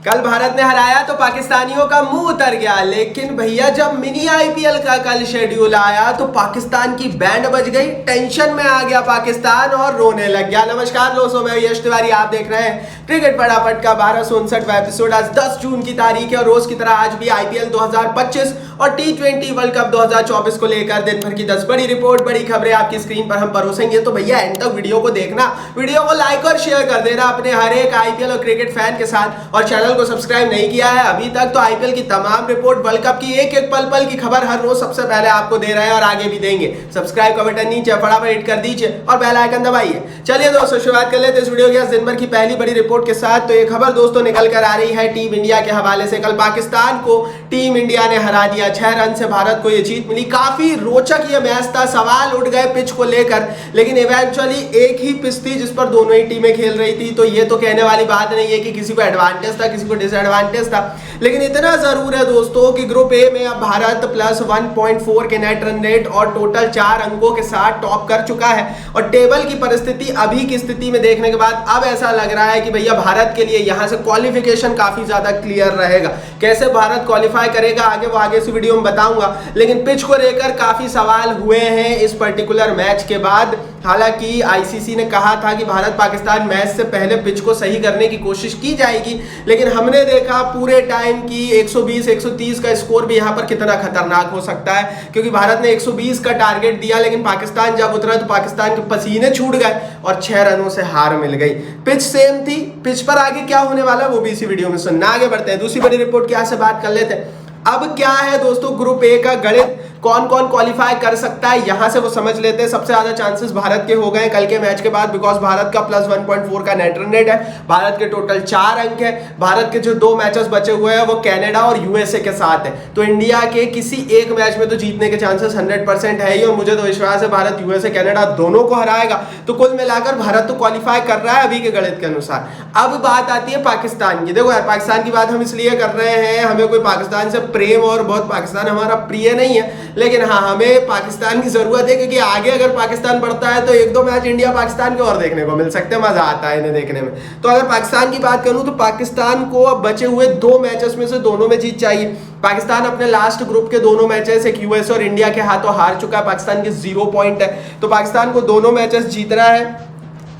कल भारत ने हराया तो पाकिस्तानियों का मुंह उतर गया, लेकिन भैया जब मिनी आईपीएल का कल शेड्यूल आया तो पाकिस्तान की बैंड बज गई, टेंशन में आ गया पाकिस्तान और रोने लग गया। नमस्कार दोस्तों, मैं यश तिवारी, आप देख रहे हैं क्रिकेट फटाफट का 1259वां एपिसोड। आज 10 जून की तारीख है और रोज की तरह आज भी आईपीएल 2025 और T20 वर्ल्ड कप 2024 को लेकर दिन भर की 10 बड़ी रिपोर्ट, बड़ी खबरें आपकी स्क्रीन पर हम परोसेंगे। तो भैया एंड तक वीडियो को देखना, वीडियो को लाइक और शेयर कर देना अपने हर एक आईपीएल और क्रिकेट फैन के साथ, और चैनल को सब्सक्राइब नहीं किया है अभी तक तो आईपीएल की तमाम रिपोर्ट, वर्ल्ड कप की एक एक पल की खबर हर रोज सबसे पहले आपको दे रहे हैं और आगे भी देंगे। सब्सक्राइब का बटन नीचे फटाफट हिट कर दीजिए और बेल आइकन दबाइए। चलिए दोस्तों, शुरुआत कर लेते हैं इस वीडियो की दिन भर की पहली बड़ी रिपोर्ट के साथ। तो ये खबर दोस्तों निकल कर आ रही है टीम इंडिया के हवाले से। कल पाकिस्तान को टीम इंडिया ने हरा दिया, 6 रन से भारत को ये जीत मिली। काफी रोचक ये मैच था, सवाल उठ गए पिच को लेकर, लेकिन इवेंचुअली एक ही पिच थी जिस पर दोनों ही टीमें खेल रही थी। तो ये तो कहने वाली बात नहीं है कि किसी को एडवांटेज था किसी को डिसएडवांटेज था, लेकिन इतना जरूर है दोस्तों कि ग्रुप ए में अब भारत प्लस 1.4 के नेट रन रेट और टोटल 4 अंकों के साथ टॉप कर चुका है। और टेबल की परिस्थिति अभी की स्थिति में देखने के बाद अब ऐसा लग रहा है कि भैया भारत के लिए यहां से क्वालिफिकेशन काफी ज्यादा क्लियर रहेगा। कैसे भारत क्वालिफाई करेगा वो आगे इस वीडियो में बताऊंगा, लेकिन पिच को लेकर काफी सवाल हुए हैं इस पर्टिकुलर मैच के बाद। हालांकि आईसीसी ने कहा था कि भारत पाकिस्तान मैच से पहले पिच को सही करने की कोशिश की जाएगी, लेकिन हमने देखा पूरे टाइम की 120-130 का स्कोर भी यहां पर कितना खतरनाक हो सकता है, क्योंकि भारत ने 120 का टारगेट दिया, लेकिन पाकिस्तान जब उतरा तो पाकिस्तान के पसीने छूट गए और 6 रनों से हार मिल गई। पिच सेम थी, पिच पर आगे क्या होने वाला वो भी इसी वीडियो में सुनना। आगे बढ़ते हैं, दूसरी बड़ी रिपोर्ट की यहाँ से बात कर लेते हैं। अब क्या है दोस्तों ग्रुप ए का गणित, कौन कौन क्वालिफाई कर सकता है यहां से वो समझ लेते हैं। सबसे ज्यादा चांसेस भारत के हो गए कल के मैच के बाद, बिकॉज भारत का प्लस 1.4 का नेट रन रेट है, भारत के टोटल 4 अंक है। भारत के जो 2 मैचेस बचे हुए हैं वो कनाडा और यूएसए के साथ है, तो इंडिया के किसी एक मैच में तो जीतने के चांसेस 100% है ही, और मुझे तो विश्वास है भारत यूएसए कनाडा दोनों को हराएगा। तो कुल मिलाकर भारत तो क्वालिफाई कर रहा है अभी के गणित के अनुसार। अब बात आती है पाकिस्तान की। देखो यार, पाकिस्तान की बात हम इसलिए कर रहे हैं, हमें कोई पाकिस्तान से प्रेम और बहुत पाकिस्तान हमारा प्रिय नहीं है, लेकिन हाँ हमें पाकिस्तान की जरूरत है, क्योंकि आगे अगर पाकिस्तान बढ़ता है तो 1-2 मैच इंडिया पाकिस्तान के और देखने को मिल सकते हैं, मजा आता है इन्हें देखने में। तो अगर पाकिस्तान की बात करूं तो पाकिस्तान को अब बचे हुए 2 मैचेस में से दोनों में जीत चाहिए। पाकिस्तान अपने लास्ट ग्रुप के दोनों मैचेस, एक यूएसए और इंडिया के हाथों हार चुका है, पाकिस्तान के 0 पॉइंट है, तो पाकिस्तान को दोनों मैचेस जीतना है।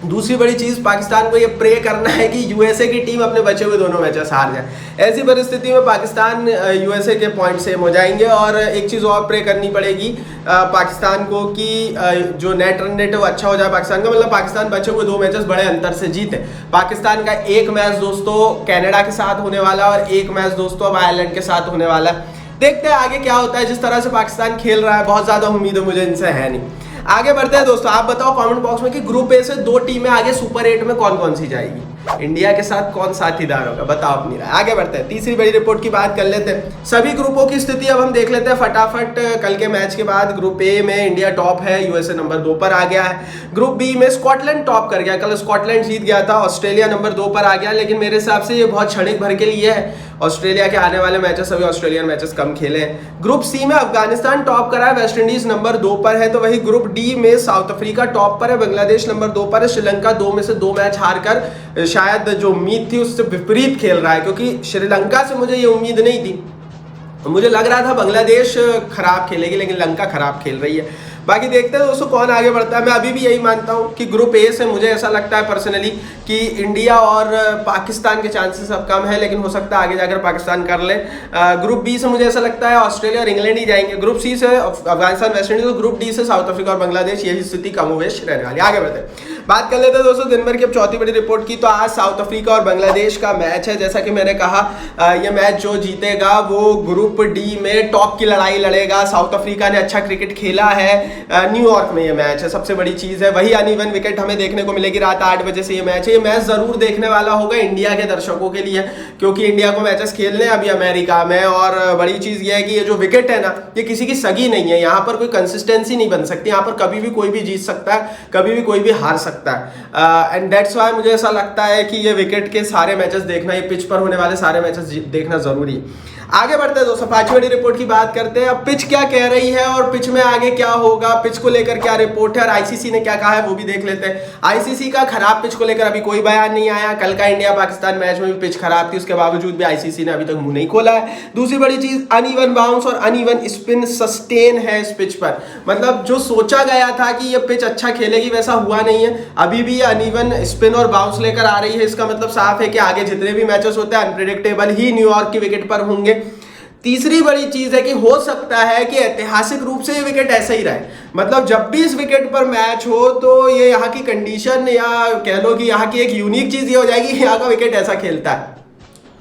दूसरी बड़ी चीज, पाकिस्तान को ये प्रे करना है कि यूएसए की टीम अपने बचे हुए दोनों मैचेस हार जाए। ऐसी परिस्थिति में पाकिस्तान यूएसए के पॉइंट सेम हो जाएंगे। और एक चीज और प्रे करनी पड़ेगी पाकिस्तान को कि जो नेट रन रेट है वो अच्छा हो जाए पाकिस्तान का, मतलब पाकिस्तान बचे हुए 2 मैचेस बड़े अंतर से जीते। पाकिस्तान का एक मैच दोस्तों कनाडा के साथ होने वाला और एक मैच दोस्तों अब आयरलैंड के साथ होने वाला है। देखते हैं आगे क्या होता है। जिस तरह से पाकिस्तान खेल रहा है बहुत ज्यादा उम्मीद मुझे इनसे है नहीं। आगे बढ़ते हैं दोस्तों, आप बताओ कमेंट बॉक्स में कि ग्रुप ए से 2 टीमें आगे सुपर 8 में कौन कौन सी जाएगी, इंडिया के साथ कौन साथीदार होगा, बताओ अपनी राय। आगे बढ़ते हैं, तीसरी बड़ी रिपोर्ट की बात कर लेते हैं। सभी ग्रुपों की स्थिति अब हम देख लेते हैं फटाफट। कल के मैच के बाद ग्रुप ए में इंडिया टॉप है, यूएसए नंबर 2 पर आ गया है। ग्रुप बी में स्कॉटलैंड टॉप कर गया, कल स्कॉटलैंड जीत गया था, ऑस्ट्रेलिया नंबर 2 पर आ गया, लेकिन मेरे हिसाब से ये बहुत क्षणिक भर के लिए है। ऑस्ट्रेलिया के आने वाले मैचेस, सभी ऑस्ट्रेलियन मैचेस कम खेले हैं। ग्रुप सी में अफगानिस्तान टॉप करा है, वेस्ट इंडीज नंबर 2 पर है। तो वही ग्रुप डी में साउथ अफ्रीका टॉप पर है, बांग्लादेश नंबर 2 पर है, श्रीलंका 2 में से 2 मैच हारकर शायद जो उम्मीद थी उससे विपरीत खेल रहा है, क्योंकि श्रीलंका से मुझे ये उम्मीद नहीं थी। मुझे लग रहा था बांग्लादेश खराब खेलेगी, लेकिन लंका खराब खेल रही है। बाकी देखते हैं दोस्तों कौन आगे बढ़ता है। मैं अभी भी यही मानता हूं कि ग्रुप ए से मुझे ऐसा लगता है पर्सनली कि इंडिया और पाकिस्तान के चांसेस अब कम है, लेकिन हो सकता है आगे जाकर पाकिस्तान कर ले। ग्रुप बी से मुझे ऐसा लगता है ऑस्ट्रेलिया और इंग्लैंड ही जाएंगे। ग्रुप सी से Afghanistan West Indies, group D से साउथ अफ्रीका और बांग्लादेश, यही स्थिति कमोवेश रहने वाली। आगे बढ़ते हैं, बात कर लेते हैं दोस्तों दिन भर की अब चौथी बड़ी रिपोर्ट की। तो आज साउथ अफ्रीका और बांग्लादेश का मैच है। जैसा कि मैंने कहा ये मैच जो जीतेगा वो ग्रुप डी में टॉप की लड़ाई लड़ेगा। साउथ अफ्रीका ने अच्छा क्रिकेट खेला है, न्यूयॉर्क में ये मैच है, सबसे बड़ी चीज है। वही अनइवन विकेट हमें देखने को मिलेगी, रात 8 बजे से ये मैच है। ये मैच जरूर देखने वाला होगा इंडिया के दर्शकों के लिए, क्योंकि इंडिया को मैचेस खेलने अभी अमेरिका में। और बड़ी चीज ये है कि ये जो विकेट है ना, ये किसी की सगी नहीं है, यहाँ पर कोई कंसिस्टेंसी नहीं बन सकती, यहाँ पर कभी भी कोई भी जीत सकता है, कभी भी कोई भी हार सकता है। एंड दैट्स व्हाई मुझे ऐसा लगता है कि ये विकेट के सारे मैचेस देखना, ये पिच पर होने वाले सारे मैचेस देखना जरूरी है। आगे बढ़ते हैं दोस्तों, 5वीं बड़ी रिपोर्ट की बात करते हैं। अब पिच क्या कह रही है और पिच में आगे क्या होगा होगा, पिच को लेकर क्या रिपोर्ट है और आईसीसी ने क्या कहा है वो भी देख लेते हैं। आईसीसी का खराब पिच को लेकर अभी कोई बयान नहीं आया। कल का इंडिया पाकिस्तान मैच में भी पिच खराब थी, उसके बावजूद भी आईसीसी ने अभी तक मुंह नहीं खोला है। दूसरी बड़ी चीज अनइवन बाउंस और अनइवन स्पिन सस्टेन है इस पिच पर, मतलब जो सोचा गया था कि ये पिच अच्छा खेलेगी वैसा हुआ नहीं है। अभी भी ये अनइवन स्पिन और बाउंस लेकर आ रही है। इसका मतलब साफ है कि आगे जितने भी मैचेस होते हैं अनप्रेडिक्टेबल ही न्यूयॉर्क की विकेट पर होंगे। तीसरी बड़ी चीज है कि हो सकता है कि ऐतिहासिक रूप से ये विकेट ऐसा ही रहे, मतलब जब भी इस विकेट पर मैच हो तो ये यहाँ की कंडीशन या कह लो कि यहाँ की एक यूनिक चीज ये हो जाएगी कि यहाँ का विकेट ऐसा खेलता है।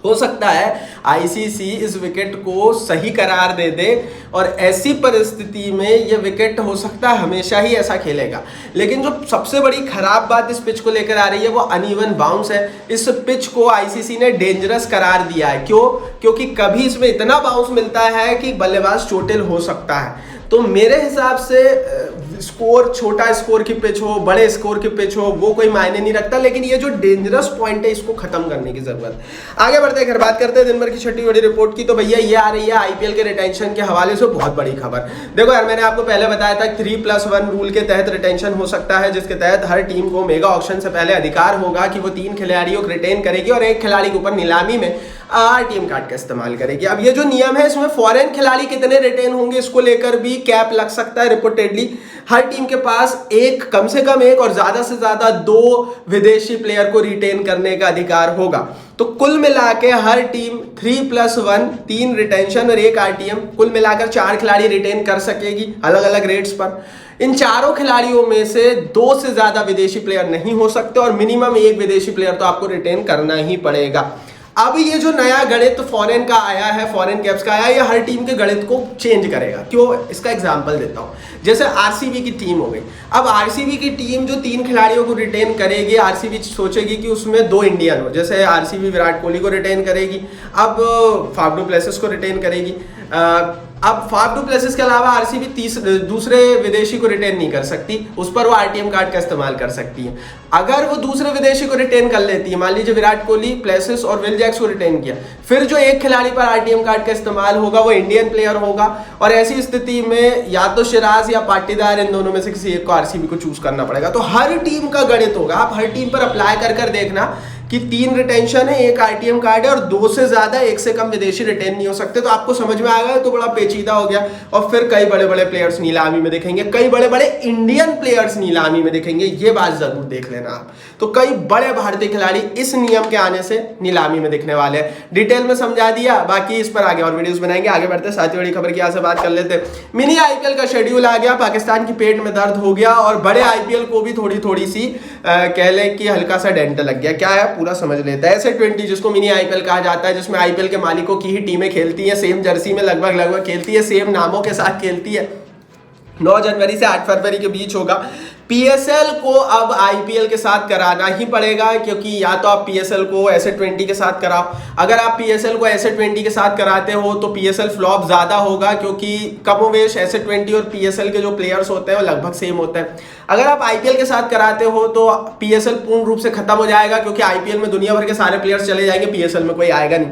हो सकता है आईसीसी इस विकेट को सही करार दे दे और ऐसी परिस्थिति में ये विकेट हो सकता है हमेशा ही ऐसा खेलेगा। लेकिन जो सबसे बड़ी खराब बात इस पिच को लेकर आ रही है वो अनइवन बाउंस है। इस पिच को आईसीसी ने डेंजरस करार दिया है। क्यों? क्योंकि कभी इसमें इतना बाउंस मिलता है कि बल्लेबाज चोटिल हो सकता है। तो मेरे हिसाब से स्कोर, छोटा स्कोर की पिच हो, बड़े स्कोर की पिच हो, वो कोई मायने नहीं रखता, लेकिन ये जो डेंजरस पॉइंट है इसको खत्म करने की जरूरत है। आगे बढ़ते हैं, बात करते हैं दिन भर की छठी बड़ी रिपोर्ट की। तो भैया ये आ रही है आईपीएल के रिटेंशन के हवाले से बहुत बड़ी खबर। देखो यार, मैंने आपको पहले बताया था 3+1 रूल के तहत रिटेंशन हो सकता है, जिसके तहत हर टीम को मेगा ऑक्शन से पहले अधिकार होगा कि वो 3 खिलाड़ियों को रिटेन करेगी और एक खिलाड़ी के ऊपर नीलामी में आरटीएम कार्ड का इस्तेमाल करेगी। अब ये जो नियम है इसमें फॉरेन खिलाड़ी कितने रिटेन होंगे इसको लेकर भी कैप लग सकता है। रिपोर्टेडली हर टीम के पास एक, कम से कम एक और ज्यादा से ज्यादा 2 विदेशी प्लेयर को रिटेन करने का अधिकार होगा। तो कुल मिला के हर टीम 3+1, 3 रिटेंशन और 1 आरटीएम, कुल मिलाकर 4 खिलाड़ी रिटेन कर सकेगी अलग अलग रेट्स पर। इन चारों खिलाड़ियों में से 2 से ज्यादा विदेशी प्लेयर नहीं हो सकते और मिनिमम 1 विदेशी प्लेयर तो आपको रिटेन करना ही पड़ेगा। अब ये जो नया गणित फॉरेन का आया है, फॉरेन कैप्स का आया है, ये हर टीम के गणित को चेंज करेगा। क्यों? इसका एग्जांपल देता हूं। जैसे आरसीबी की टीम हो गई, अब आरसीबी की टीम जो 3 खिलाड़ियों को रिटेन करेगी, आरसीबी सोचेगी कि उसमें 2 इंडियन हो। जैसे आरसीबी विराट कोहली को रिटेन करेगी, अब फाफ डू प्लेसिस को रिटेन करेगी। अब फाफ डू प्लेसिस के अलावा आरसीबी दूसरे विदेशी को रिटेन नहीं कर सकती, उस पर वो आरटीएम कार्ड का इस्तेमाल कर सकती है। अगर वो दूसरे विदेशी को रिटेन कर लेती है, मान लीजिए विराट कोहली, प्लेसिस और विल जैक्स को रिटेन किया, फिर जो एक खिलाड़ी पर आरटीएम कार्ड का इस्तेमाल होगा वो इंडियन प्लेयर होगा। और ऐसी स्थिति में या तो सिराज या पाटीदार, इन दोनों में से किसी एक को आरसीबी को चूज करना पड़ेगा। तो हर टीम का गणित होगा, आप हर टीम पर अप्लाई कर देखना कि 3 रिटेंशन है, 1 आरटीएम कार्ड है और 2 से ज्यादा, 1 से कम विदेशी रिटेन नहीं हो सकते। तो आपको समझ में आ गया, तो बड़ा पेचीदा हो गया। और फिर कई बड़े बड़े प्लेयर्स नीलामी में दिखेंगे, कई बड़े बड़े इंडियन प्लेयर्स नीलामी में दिखेंगे, ये बात जरूर देख लेना आप। तो कई बड़े भारतीय खिलाड़ी इस नियम के आने से नीलामी में दिखने वाले हैं। डिटेल में समझा दिया, बाकी इस पर आगे और वीडियोस बनाएंगे। आगे बढ़ते साथ ही बड़ी खबर की यहाँ से बात कर लेते हैं। मिनी आईपीएल का शेड्यूल आ गया, पाकिस्तान की पेट में दर्द हो गया और बड़े आईपीएल को भी थोड़ी सी कह ले कि हल्का सा डेंट लग गया। क्या है पूरा समझ लेता है। S20 जिसको मिनी आईपीएल कहा जाता है, जिसमें आईपीएल के मालिकों की ही टीमें खेलती हैं, सेम जर्सी में लगभग खेलती है, सेम नामों के साथ खेलती है। 9 जनवरी से 8 फरवरी के बीच होगा। पीएसएल को अब आईपीएल के साथ कराना ही पड़ेगा, क्योंकि या तो आप पीएसएल को S20 के साथ कराओ। अगर आप पीएसएल को S20 के साथ कराते हो तो पीएसएल फ्लॉप ज्यादा होगा, क्योंकि कमोवेश S20 और पीएसएल के जो प्लेयर्स होते हैं वो लगभग सेम होते हैं। अगर आप आईपीएल के साथ कराते हो तो पीएसएल पूर्ण रूप से खत्म हो जाएगा, क्योंकि आईपीएल में दुनिया भर के सारे प्लेयर्स चले जाएंगे, पीएसएल में कोई आएगा नहीं।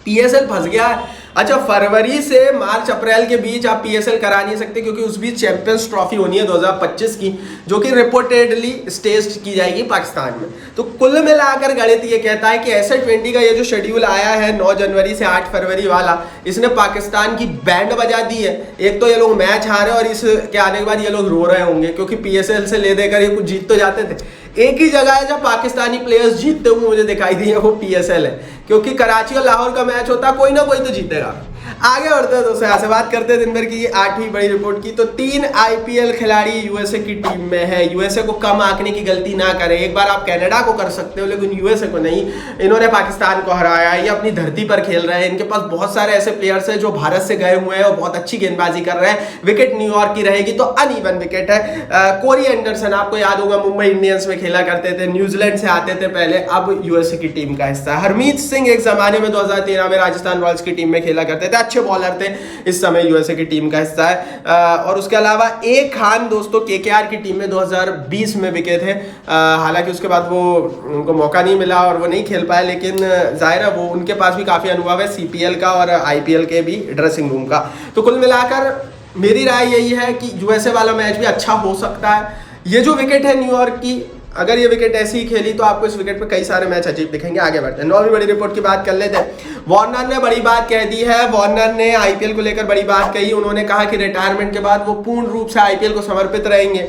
पीएसएल फंस गया है। अच्छा, फरवरी से मार्च अप्रैल के बीच आप पीएसएल करा नहीं सकते, क्योंकि उस बीच चैंपियंस ट्रॉफी होनी है 2025 की, जो कि रिपोर्टेडली स्टेज की जाएगी पाकिस्तान में। तो कुल मिलाकर गणित ये कहता है कि S20 का ये जो शेड्यूल आया है 9 जनवरी से 8 फरवरी वाला, इसने पाकिस्तान की बैंड बजा दी है। एक तो ये लोग मैच हारे और इसके आने के बाद ये लोग रो रहे होंगे, क्योंकि पीएसएल से ले देकर ये कुछ जीत तो जाते थे। एक ही जगह है जब पाकिस्तानी प्लेयर्स जीतते हुए मुझे दिखाई दिए, वो पीएसएल है, क्योंकि कराची और लाहौर का मैच होता, कोई ना कोई तो जीतेगा। आगे बढ़ते हैं दोस्तों, यहाँ से बात करते हैं दिन भर की 8वीं बड़ी रिपोर्ट की। तो 3 आईपीएल खिलाड़ी यूएसए की टीम में है। यूएसए को कम आंकने की गलती ना करें। एक बार आप कनाडा को कर सकते हो, लेकिन यूएसए को नहीं। इन्होंने पाकिस्तान को हराया, ये अपनी धरती पर खेल रहे हैं। इनके पास बहुत सारे ऐसे प्लेयर्स हैं जो भारत से गए हुए हैं और बहुत अच्छी गेंदबाजी कर रहे हैं। विकेट न्यूयॉर्क की रहेगी, तो अनइवन विकेट है। कोरी एंडरसन आपको याद होगा, मुंबई इंडियंस में खेला करते थे, न्यूजीलैंड से आते थे पहले, अब यूएसए की टीम का हिस्सा है। हरमीत सिंह एक जमाने में 2013 में राजस्थान रॉयल्स की टीम में खेला करते थे, अच्छे बॉलर थे, इस समय यूएसए की टीम का हिस्सा है। और उसके अलावा ए खान दोस्तों केकेआर की टीम में 2020 में बिके थे। हालांकि उसके बाद वो उनको मौका नहीं मिला और वो नहीं खेल पाए, लेकिन जाहिर है वो उनके पास भी काफी अनुभव है सीपीएल का और आईपीएल के भी ड्रेसिंग रूम का। तो कुल मिलाकर मेरी राय यही है कि यूएसए वाला मैच भी अच्छा हो सकता है। ये जो विकेट है न्यूयॉर्क की, अगर ये विकेट ऐसी ही खेली तो आपको इस विकेट पे कई सारे मैच अजीब दिखेंगे। आगे बढ़ते हैं, 9वीं बड़ी रिपोर्ट की बात कर लेते हैं। वार्नर ने बड़ी बात कह दी है। वार्नर ने आईपीएल को लेकर बड़ी बात कही। उन्होंने कहा कि रिटायरमेंट के बाद वो पूर्ण रूप से आईपीएल को समर्पित रहेंगे।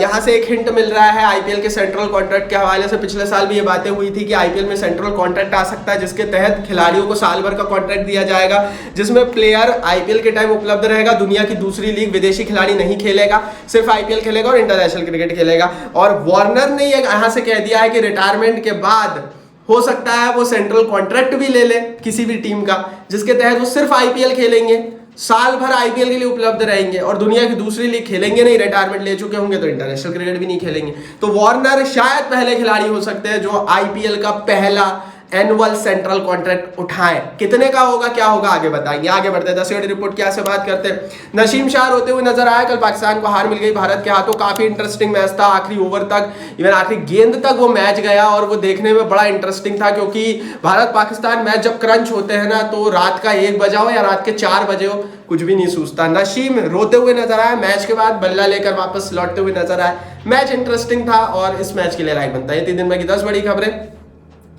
यहां से एक हिंट मिल रहा है आईपीएल के सेंट्रल कॉन्ट्रैक्ट के हवाले से। पिछले साल भी ये बातें हुई थी कि आईपीएल में सेंट्रल कॉन्ट्रैक्ट आ सकता है, जिसके तहत खिलाड़ियों को साल भर का कॉन्ट्रैक्ट दिया जाएगा, जिसमें प्लेयर आईपीएल के टाइम उपलब्ध रहेगा। दुनिया की दूसरी लीग विदेशी खिलाड़ी नहीं खेलेगा, सिर्फ आईपीएल खेलेगा और इंटरनेशनल क्रिकेट खेलेगा। और वार्नर ने यहां से कह दिया है कि रिटायरमेंट के बाद हो सकता है वो सेंट्रल कॉन्ट्रैक्ट भी ले ले किसी भी टीम का, जिसके तहत वो सिर्फ आईपीएल खेलेंगे, साल भर आईपीएल के लिए उपलब्ध रहेंगे और दुनिया की दूसरी लीग खेलेंगे नहीं। रिटायरमेंट ले चुके होंगे तो इंटरनेशनल क्रिकेट भी नहीं खेलेंगे। तो वार्नर शायद पहले खिलाड़ी हो सकते हैं जो आईपीएल का पहला एनुअल सेंट्रल कॉन्ट्रैक्ट उठाएं। कितने का होगा, क्या होगा, आगे बताएंगे। आगे बढ़ते हैं, 10वीं बड़ी रिपोर्ट क्या से बात करते हैं। नसीम शाह रोते हुए नजर आया। कल पाकिस्तान को हार मिल गई भारत के हाथों। काफी इंटरेस्टिंग मैच था, आखिरी ओवर तक, इवन आखिरी गेंद तक वो मैच गया और वो देखने में बड़ा इंटरेस्टिंग था, क्योंकि भारत पाकिस्तान मैच जब क्रंच होते हैं ना, तो रात का 1 बजा हो या रात के 4 बजे हो, कुछ भी नहीं सूझता। नसीम रोते हुए नजर आया। मैच के बाद बल्ला लेकर वापस लौटते हुए नजर आए। मैच इंटरेस्टिंग था और इस मैच के लिए लाइक बनता है। ये 3 दिन में की 10 बड़ी खबरें।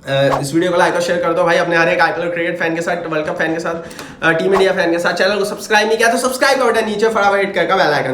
इस वीडियो को लाइक और शेयर कर दो भाई अपने हर एक आईपीएल क्रिकेट फैन के साथ, वर्ल्ड कप फैन के साथ, टीम इंडिया फैन के साथ। चैनल को सब्सक्राइब नहीं किया तो सब्सक्राइब का बटन नीचे फटाफट हिट करके बेल आइकन